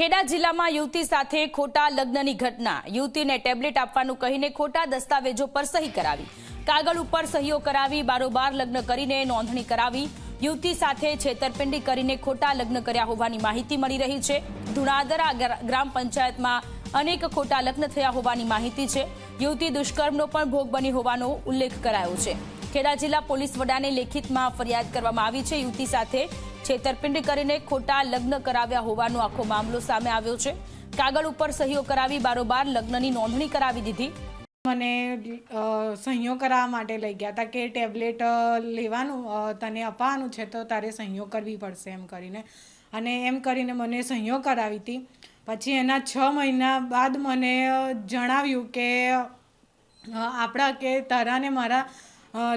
ખેડા જિલ્લામાં યુવતી સાથે ખોટા લગ્નની ઘટના। યુવતીને ટેબ્લેટ આપવાનું કહીને ખોટા દસ્તાવેજો પર સહી કરાવી, કાગળ ઉપર સહીઓ કરાવી, બારોબાર લગ્ન કરીને નોંધણી કરાવી। યુવતી સાથે છેતરપિંડી કરીને ખોટા લગ્ન કર્યા હોવાની માહિતી મળી રહી છે। ધુણાદરા ગ્રામ પંચાયતમાં અનેક ખોટા લગ્ન થયા હોવાની માહિતી છે। યુવતી દુષ્કર્મનો પણ ભોગ બની હોવાનો ઉલ્લેખ કરાયો છે। ખેડા જિલ્લા પોલીસ વડાને લેખિતમાં ફરિયાદ કરવામાં આવી છે। યુવતી સાથે છેતરપિંડી કરીને ખોટા લગ્ન કરાવ્યા હોવાનો આખો મામલો સામે આવ્યો છે। કાગળ ઉપર સહીઓ કરાવી, બારોબાર લગ્નની નોંધણી કરાવી દીધી। મને સહીઓ કરાવવા માટે લઈ ગયા હતા કે ટેબ્લેટ લેવાનું તને અપાવવાનું છે તો તારે સહીઓ કરવી પડશે એમ કરીને, અને એમ કરીને મને સહીઓ કરાવી હતી। પછી એના 6 મહિના બાદ મને જણાવ્યું કે આપણા કે તારા ને મારા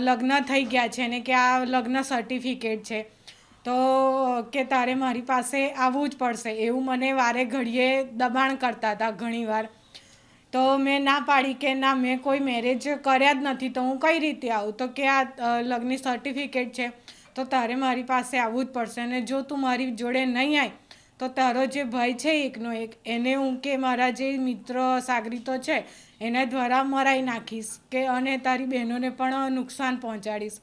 લગ્ન થઈ ગયા છે ને કે આ લગ્ન સર્ટિફિકેટ છે, તો કે તારે મારી પાસે આવવું જ પડશે એવું મને વારે ઘડીએ દબાણ કરતા હતા ઘણીવાર। તો મેં ના પાડી કે ના, મેં કોઈ મેરેજ કર્યા જ નથી તો હું કઈ રીતે આવું, તો કે આ લગ્ન સર્ટિફિકેટ છે તો તારે મારી પાસે આવવું જ પડશે, અને જો તું મારી જોડે નહીં આવી તો તારો જે ભાઈ છે એકનો એક, એને હું કે મારા જે મિત્ર સાગરીતો છે એના દ્વારા મરાઈ નાખીશ કે અને તારી બહેનોને પણ નુકસાન પહોંચાડીશ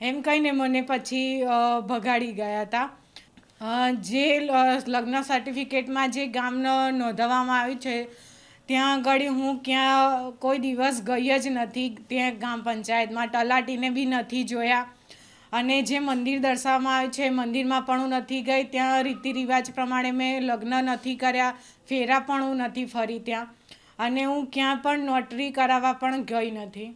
એમ કહીને મને પછી ભગાડી ગયા હતા। જે લગ્ન સર્ટિફિકેટમાં જે ગામ નોંધવામાં આવ્યું છે ત્યાં આગળ હું ક્યાં કોઈ દિવસ ગઈ જ નથી। ત્યાં ગામ પંચાયતમાં તલાટીને બી નથી જોયા, અને જે મંદિર દર્શાવવામાં આવ્યું છે મંદિરમાં પણ હું નથી ગઈ। ત્યાં રીતિ રિવાજ પ્રમાણે મેં લગ્ન નથી કર્યા, ફેરા પણ હું નથી ફરી ત્યાં, અને હું ક્યાં પણ નોટરી કરાવવા પણ ગઈ નથી।